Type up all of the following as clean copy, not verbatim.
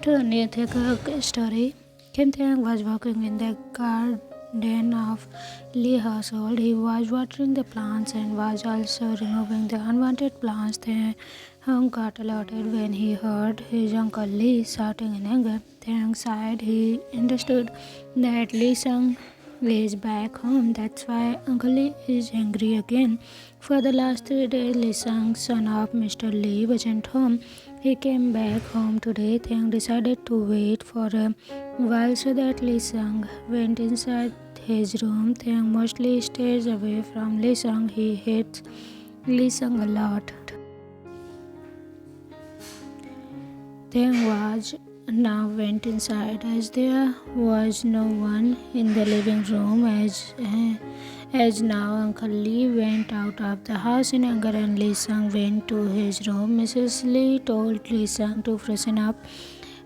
To a new Taekook story. Kim Taehyung was working in the garden of Lee household. He was watering the plants and was also removing the unwanted plants. Taehyung got alerted when he heard his uncle Lee shouting in anger. Taehyung sighed. He understood that Lee Sung is back home. That's why Uncle Lee is angry again. For the last 3 days, Lee Sung, son of Mr. Lee, wasn't home. He came back home today. Taehyung decided to wait for a while so that Lee Sung went inside his room. Taehyung mostly stays away from Lee Sung. He hates Lee Sung a lot. Taehyung now went inside as there was no one in the living room. As now Uncle Lee went out of the house in anger and Lee Sung went to his room. Mrs. Lee told Lee Sung to freshen up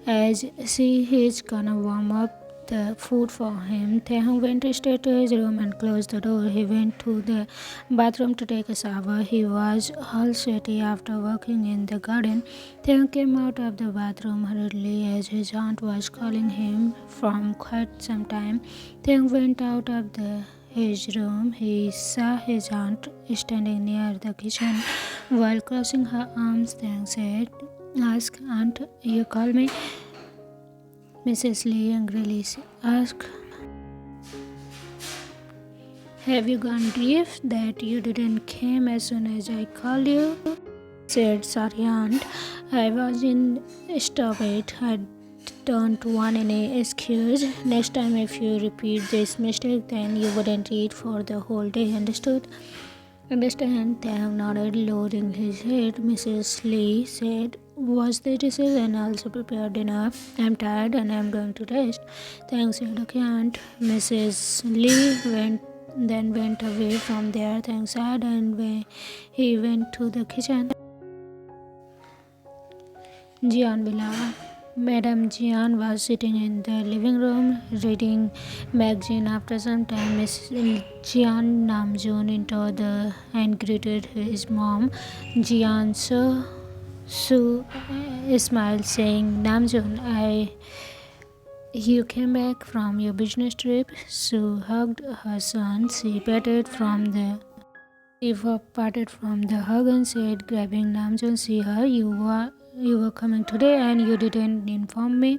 as she is gonna warm up the food for him. Taehyung went straight to his room and closed the door. He went to the bathroom to take a shower. He was all sweaty after working in the garden. Taehyung came out of the bathroom hurriedly as his aunt was calling him from quite some time. Taehyung went out of his room. He saw his aunt standing near the kitchen while crossing her arms. Taehyung said, "Ask Aunt, you call me?" Mrs. Lee angrily asked, "Have you gone deaf that you didn't come as soon as I called you?" Said, "Sorry, Aunt. I was in stupid. I don't want any excuse. Next time if you repeat this mistake, then you wouldn't eat for the whole day. Understood?" "Understand." Taehyung nodded, lowering his head. Mrs. Lee said, "Was the dishes and also prepared dinner? I'm tired and I'm going to rest." Taehyung said, "Okay, Aunt." Mrs. Lee went away from there. Taehyung sighed and he went to the kitchen. Jeon below. Madam Jeon was sitting in the living room reading magazine. After some time, Miss Jeon Namjoon entered and greeted his mom. Jeon smiled, saying, "Namjoon, you came back from your business trip." Su hugged her son. She parted from the hug and said, grabbing Namjoon, "See her, you were coming today and you didn't inform me."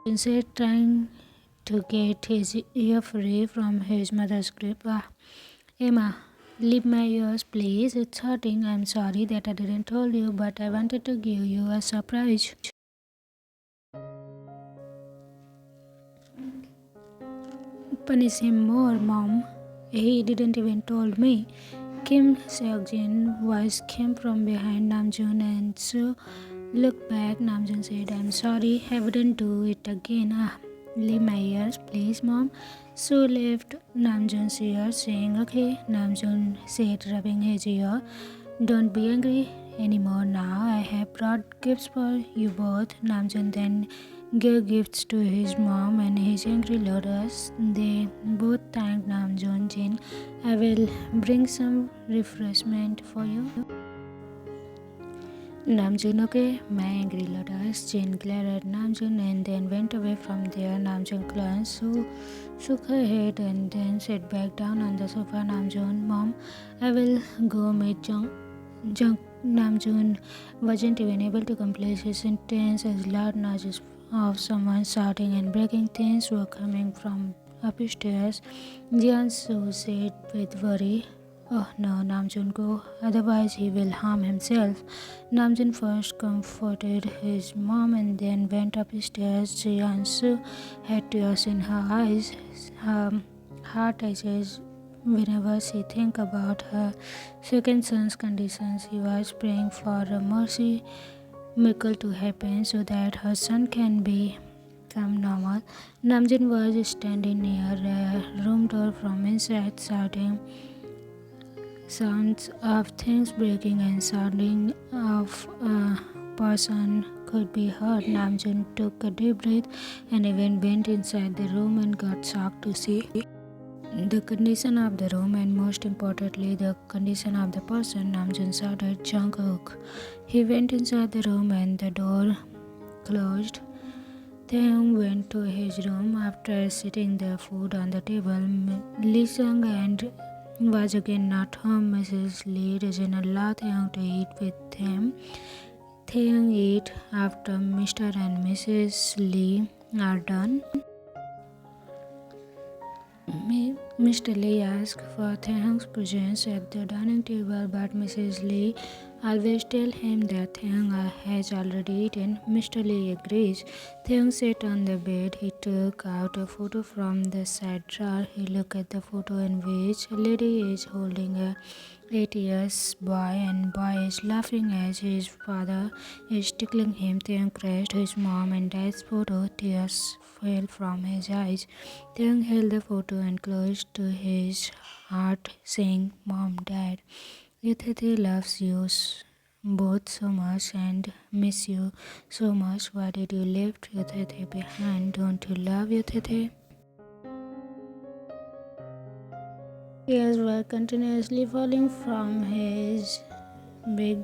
He said, trying to get his ear free from his mother's grip. "Emma, leave my ears, please. It's hurting. I'm sorry that I didn't tell you, but I wanted to give you a surprise." "Punish him more, Mom. He didn't even told me." Kim Seokjin's voice came from behind Namjoon and so looked back. Namjoon said, "I'm sorry. I wouldn't do it again." "Leave my ears, please, Mom." So left Namjoon's ear, saying, "Okay." Namjoon said, rubbing his ear, "Don't be angry anymore now. I have brought gifts for you both." Namjoon then gave gifts to his mom and his angry lotus. They both thanked Namjoon. "Jin, I will bring some refreshment for you." Namjoon, "Okay." "My angry lotus." Jin glared at Namjoon and then went away from there. Namjoon glanced, shook her head and then sat back down on the sofa. Namjoon, "Mom, I will go meet Jung." Namjoon wasn't even able to complete his sentence as loud noises of someone shouting and breaking things were coming from upstairs. Jeon-soo said with worry, "Oh no, Namjoon, go, otherwise he will harm himself." Namjoon first comforted his mom and then went upstairs. Jeon-soo had tears in her eyes. Her heart aches whenever she thinks about her second son's condition. She was praying for a miracle to happen so that her son can become normal. Namjoon was standing near a room door from inside, shouting. Sounds of things breaking and sounding of a person could be heard. Namjoon took a deep breath and even went inside the room and got shocked to see the condition of the room and most importantly the condition of the person. Namjoon shouted, "Jungkook." He went inside the room and the door closed. Taehyung went to his room after sitting the food on the table. Lee Sung and was again not home. Mrs. Lee doesn't allow Taehyung to eat with him. Taehyung eat after Mr. and Mrs. Lee are done. Mr. Lee asked for Taehyung's presence at the dining table, but Mrs. Lee always tells him that Taehyung has already eaten. Mr. Lee agrees. Taehyung sat on the bed. He took out a photo from the side drawer. He looked at the photo in which a lady is holding a 8 years boy, and boy is laughing as his father is tickling him. Taehyung crashed his mom and dad's photo. Tears fell from his eyes. Taehyung held the photo and close to his heart, saying, "Mom, Dad, Yatete loves you both so much and miss you so much. Why did you leave Yatete behind? Don't you love Yatete?" Tears were continuously falling from his big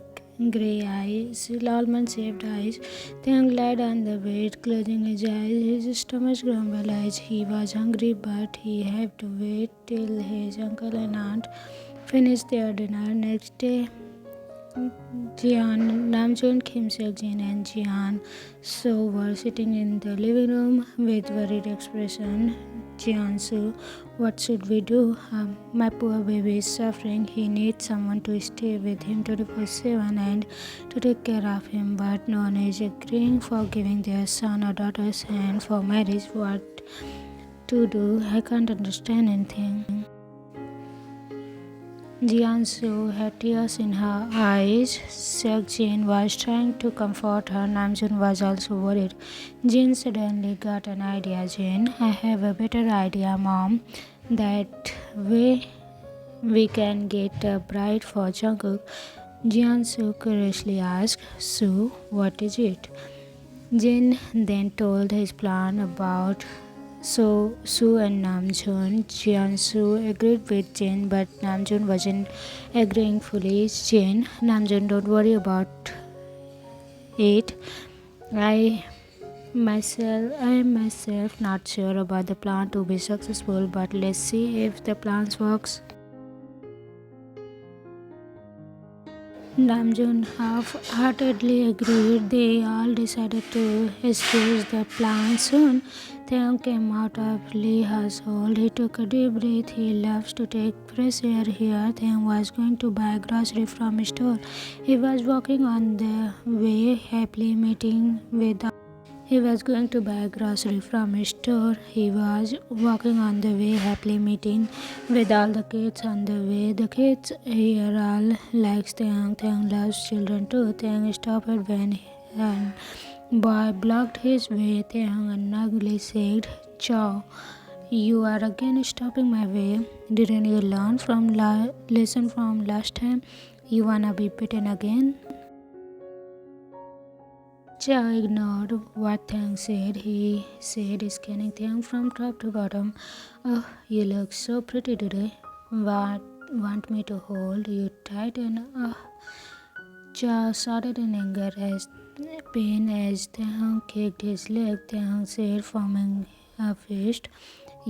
grey eyes, almond-shaped eyes. Taehyung lied on the bed, closing his eyes. His stomach grumbled as he was hungry, but he had to wait till his uncle and aunt finished their dinner. Next day, Jeon, Namjoon, Kim Seok-jin, and Jeon So were sitting in the living room with worried expression. Jeon So, what should we do? My poor baby is suffering. He needs someone to stay with him 24/7 and to take care of him, but no one is agreeing for giving their son or daughter's hand for marriage. What to do? I can't understand anything. Jeon So had tears in her eyes. Seok-jin was trying to comfort her. Namjoon was also worried. Jin suddenly got an idea. "Jin, I have a better idea, Mom. That way we can get a bride for Jungkook." Jeon So curiously asked, "So, what is it?" Jin then told his plan about Soo and Namjoon. Jeon So agreed with Jin, but Namjoon wasn't agreeing fully. Jin, Namjoon, don't worry about it. I am myself not sure about the plan to be successful, but let's see if the plan works. Namjoon half-heartedly agreed. They all decided to excuse the plan soon. Taehyung came out of Lee's household. He took a deep breath. He loves to take fresh air here. Taehyung was going to buy groceries from a store. He was walking on the way, happily meeting with He was going to buy grocery from a store. He was walking on the way, happily meeting with all the kids on the way. The kids here all likes Taehyung. Taehyung loves children too. Taehyung stopped when a boy blocked his way. Taehyung angrily said, "Chow, you are again stopping my way. Didn't you learn from lesson from last time? You wanna be beaten again?" Chow ignored what Taehyung said. He said, scanning Taehyung from top to bottom, "Oh, you look so pretty today. Want me to hold you tight?" And Chow shouted in anger as pain as Taehyung kicked his leg. Taehyung said, forming a fist,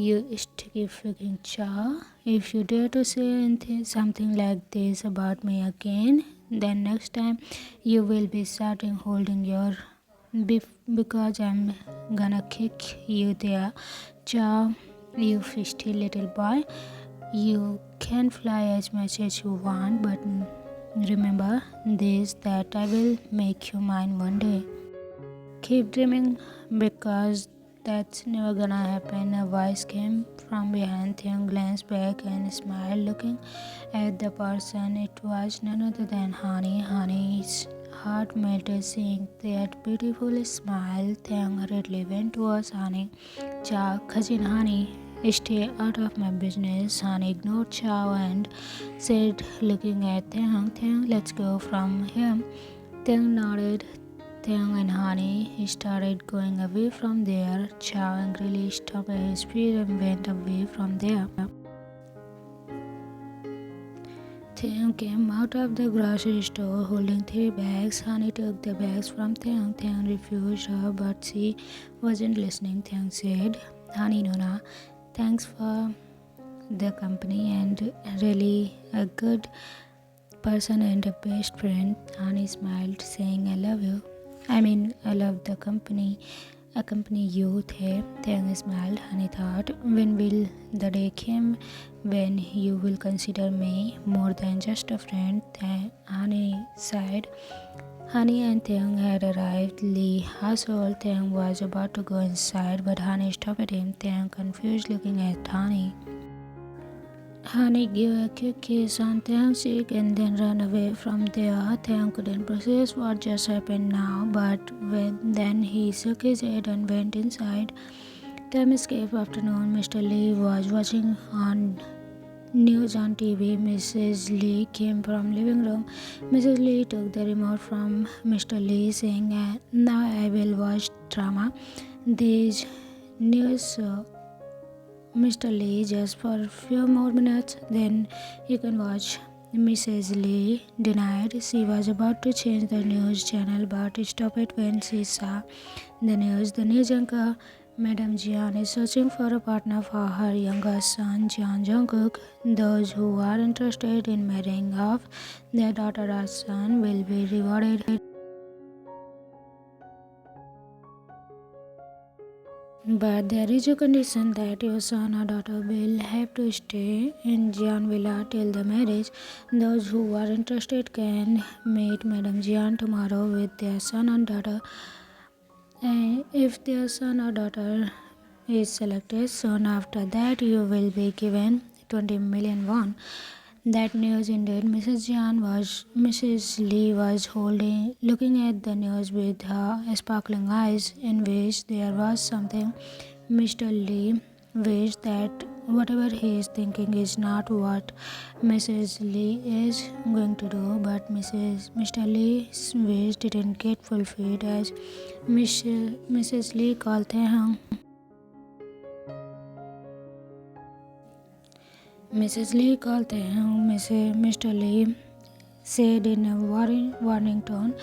"You sticky freaking Chow. If you dare to say something like this about me again, then next time you will be starting holding your because I'm gonna kick you there. Chow, you fisty little boy. You can fly as much as you want, but remember this, that I will make you mine one day. Keep dreaming, because that's never gonna happen." A voice came from behind. Taehyung glanced back and smiled, looking at the person. It was none other than Honey. Honey's heart melted seeing that beautiful smile. Taehyung hurriedly went towards Honey. "Chow, cousin Honey, stay out of my business." Honey ignored Chow and said, looking at Taehyung, "Taehyung, let's go from here." Taehyung nodded. Taehyung and Honey started going away from there. Chow angrily stopped his feet and went away from there. Taehyung came out of the grocery store holding 3 bags. Honey took the bags from Taehyung. Taehyung refused her, but she wasn't listening. Taehyung said, Honey Nona, thanks for the company and really a good person and a best friend. Honey smiled, saying, I love the company. Accompany you there. Taehyung smiled. Honey thought, when will the day come when you will consider me more than just a friend? Honey sighed. Honey and Taehyung had arrived. Lee household. Taehyung was about to go inside, but Honey stopped him. Taehyung confused, looking at Honey. Honey gave a quick kiss on Taehyung's cheek and then ran away from there. Taehyung couldn't process what just happened now, but then he shook his head and went inside. Time escape afternoon. Mr. Lee was watching on news on TV. Mrs. Lee came from living room. Mrs. Lee took the remote from Mr. Lee, saying, Now I will watch drama. These news Mr. Lee, just for a few more minutes, then you can watch. Mrs. Lee denied. She was about to change the news channel, but stopped when she saw the news. The news anchor, Madam Jeon, is searching for a partner for her younger son, Jeon Jungkook. Those who are interested in marrying off their daughter or son will be rewarded. But there is a condition that your son or daughter will have to stay in Jeon Villa till the marriage. Those who are interested can meet Madam Jeon tomorrow with their son or daughter. And if their son or daughter is selected, soon after that you will be given 20 million won. That news indeed. Mrs. Lee was looking at the news with her sparkling eyes, in which there was something. Mr. Lee wished that whatever he is thinking is not what Mrs. Lee is going to do, but Mr. Lee's wish didn't get fulfilled as Mrs. Lee called Taehyung. Mrs. Lee called Taehyung. Mr. Lee said in a warning tone,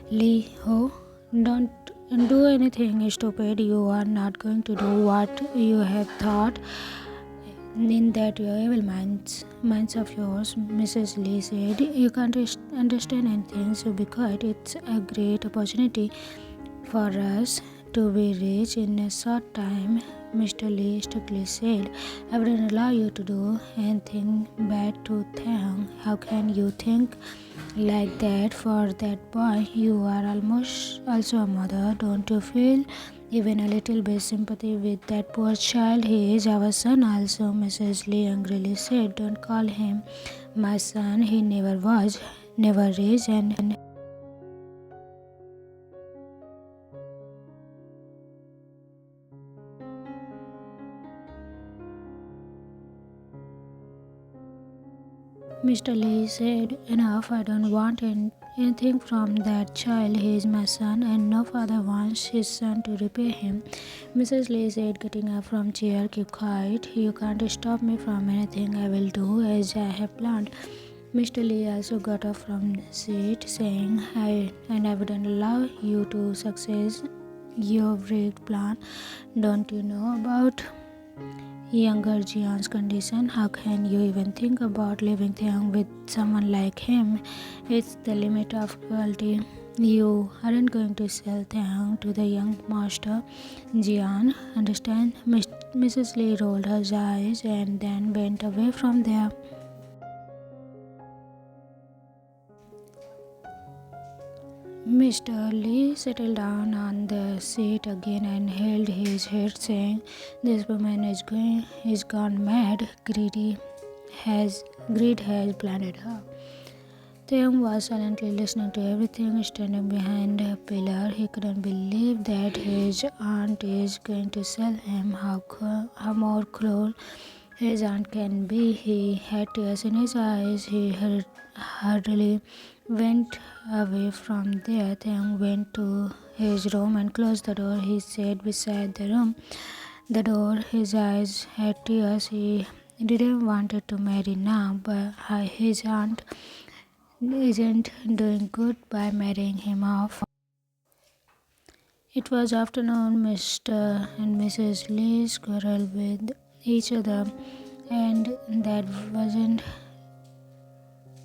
Lee Ho, don't do anything stupid. You are not going to do what you have thought in that your evil minds of yours. Mrs. Lee said, you can't understand anything, so be quiet. It's a great opportunity for us to be rich in a short time. Mr. Lee strictly said, I wouldn't allow you to do anything bad to Taehyung. How can you think like that for that boy? You are almost also a mother. Don't you feel even a little bit sympathy with that poor child? He is our son also. Mrs. Lee angrily said, don't call him my son. He never was, never is, and Mr. Lee said, enough, I don't want anything from that child. He is my son and no father wants his son to repay him. Mrs. Lee said, getting up from chair, keep quiet. You can't stop me from anything. I will do as I have planned. Mr. Lee also got up from the seat, saying, I wouldn't allow you to success your rigged plan. Don't you know about younger Jeon's condition? How can you even think about living Taehyung with someone like him? It's the limit of cruelty. You aren't going to sell Taehyung to the young master, Jeon. Understand? Mrs. Lee rolled her eyes and then went away from there. Mr. Lee settled down on the seat again and held his head, saying, this woman is gone mad. Greed has blinded her. Taehyung was silently listening to everything, standing behind a pillar. He couldn't believe that his aunt is going to sell him. How more cruel his aunt can be. He had tears in his eyes. He hurriedly went away from there. Taehyung went to his room and closed the door. He sat beside the door. His eyes had tears. He He didn't wanted to marry now, but his aunt isn't doing good by marrying him off. It was afternoon. Mr. and Mrs. Lee quarreled with each other, and that wasn't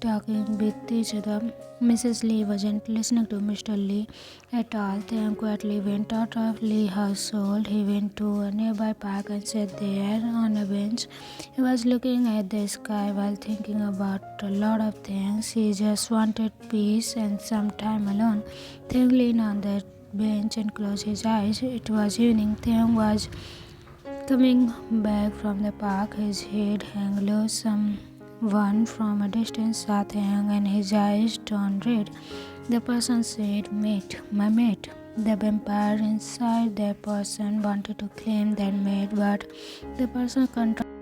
talking with each other. Mrs. Lee wasn't listening to Mr. Lee at all. Taehyung quietly went out of Lee's household. He went to a nearby park and sat there on a bench. He was looking at the sky while thinking about a lot of things. He just wanted peace and some time alone. Taehyung leaned on the bench and closed his eyes. It was evening. Taehyung was coming back from the park, his head hung low. Someone from a distance saw Taehyung and his eyes turned red. The person said, "Mate, my mate." The vampire inside that person wanted to claim that mate, but the person controlled.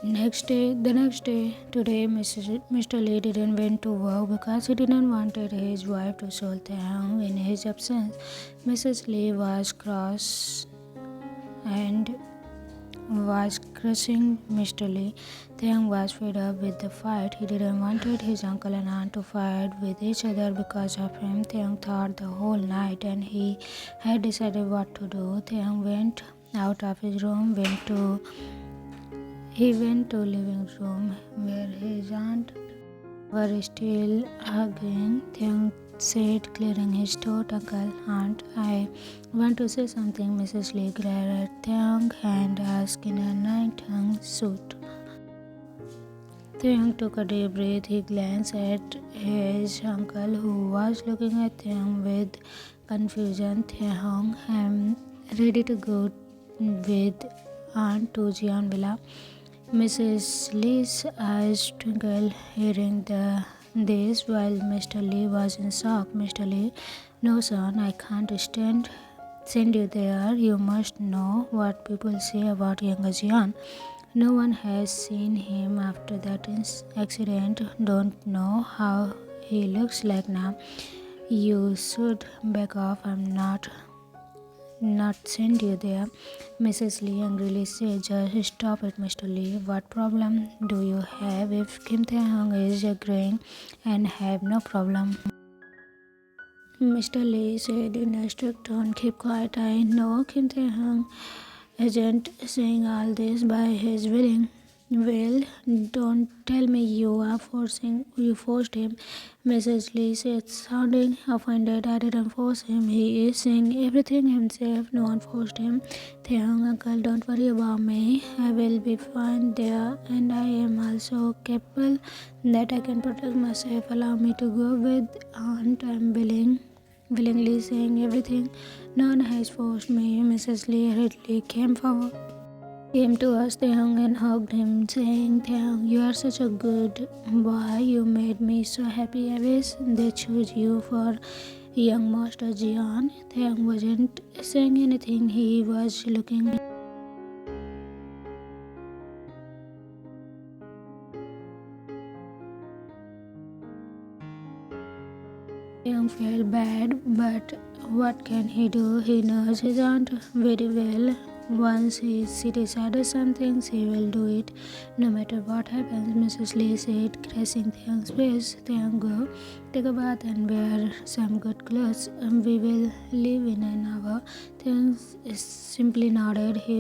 The next day, today, Mr. Lee didn't went to work because he didn't wanted his wife to Sold Taehyung in his absence. Mrs. Lee was cross and was crushing Mr. Lee. Taehyung was fed up with the fight. He didn't wanted his uncle and aunt to fight with each other because of him. Taehyung thought the whole night and he had decided what to do. Taehyung went out of his room, he went to living room where his aunt were still arguing. Taehyung said, clearing his throat, "Uncle, Aunt, I want to say something." Mrs. Lee glared at Taehyung and asked in a night-tongue suit. Taehyung took a deep breath. He glanced at his uncle, who was looking at Taehyung with confusion. "Taehyung, I'm ready to go with Aunt to Jeon Villa." Mrs. Lee's eyes twinkled hearing this while Mr. Lee was in shock. "Mr. Lee, no son, I can't send you there. You must know what people say about younger Jeon. No one has seen him after that accident. Don't know how he looks like now. You should back off. I'm not send you there." Mrs. Lee angrily said, "Just stop it, Mr. Lee. What problem do you have if Kim Taehyung is agreeing and have no problem?" Mr. Lee said in a strict tone, "Keep quiet. I know Kim Taehyung isn't saying all this by his willing. Well, don't tell me you forced him." Mrs. Lee said, sounding offended. "I didn't force him. He is saying everything himself. No one forced him." "Taehyung, uncle, don't worry about me. I will be fine there, and I am also capable that I can protect myself. Allow me to go with Aunt. I'm willingly saying everything. No one has forced me." Mrs. Lee hurriedly came to us Taehyung and hugged him, saying, "Taehyung, you are such a good boy. You made me so happy. I wish they choose you for young Master Jeon." Taehyung wasn't saying anything. He was looking. Taehyung felt bad, but what can he do? He knows his aunt very well. Once she decided something, she will do it, no matter what happens. Mrs. Lee said, caressing Taehyung's face, "Taehyung, go take a bath and wear some good clothes. We will leave in an hour." Taehyung simply nodded. He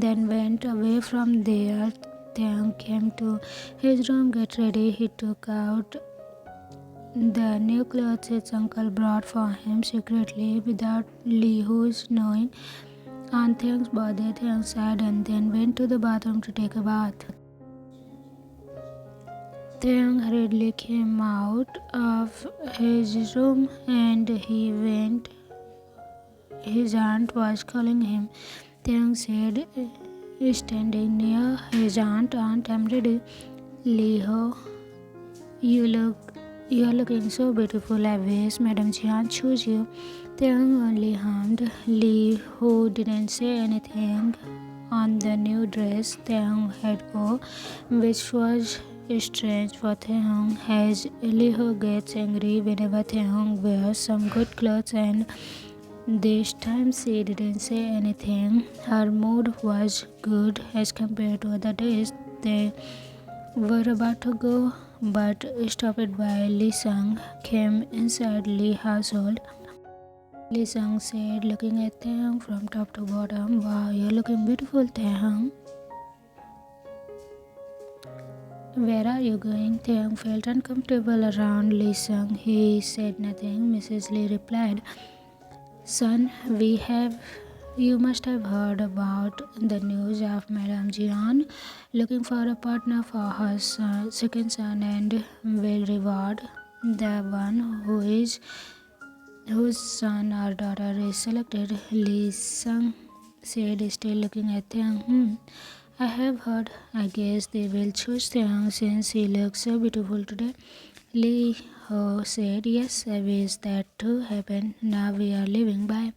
then went away from there. Taehyung came to his room, get ready. He took out the new clothes his uncle brought for him secretly without Lee Hoo's knowing. On Taehyung's birthday, Taehyung sighed and then went to the bathroom to take a bath. Taehyung hurriedly came out of his room and his aunt was calling him. Taehyung said, standing near his aunt, "Aunt, I'm ready." "Lee Ho, you are looking so beautiful. I wish Madam Jeon chose you." Taehyung only hummed. Lee, who didn't say anything, on the new dress Taehyung had on, which was strange for Taehyung, as Lee gets angry whenever Taehyung wears some good clothes, and this time she didn't say anything. Her mood was good as compared to other days. They were about to go, but stopped by Lee Sung came inside Lee household. Lee Sung said, looking at Taehyung from top to bottom, "Wow, you're looking beautiful, Taehyung. Where are you going?" Taehyung felt uncomfortable around Lee Sung. He said nothing. Mrs. Lee replied, "Son, you must have heard about the news of Madame Jeon looking for a partner for her second son and will reward the one whose son or daughter is selected." Lee Sung said, still looking at Taehyung. I have heard. I guess they will choose Taehyung since he looks so beautiful today." Lee Ho said, "Yes, I wish that too happened. Now we are leaving. Bye."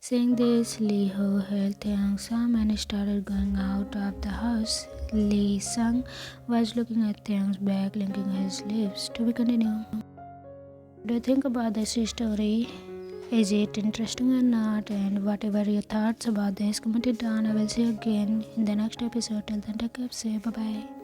Saying this, Lee Ho held Taehyung's arm and started going out of the house. Lee Sung was looking at Taehyung's back, linking his lips. To be continued. What do you think about this story? Is it interesting or not? And whatever your thoughts about this, comment it down. I will see you again in the next episode. Till then, take care. Say bye bye.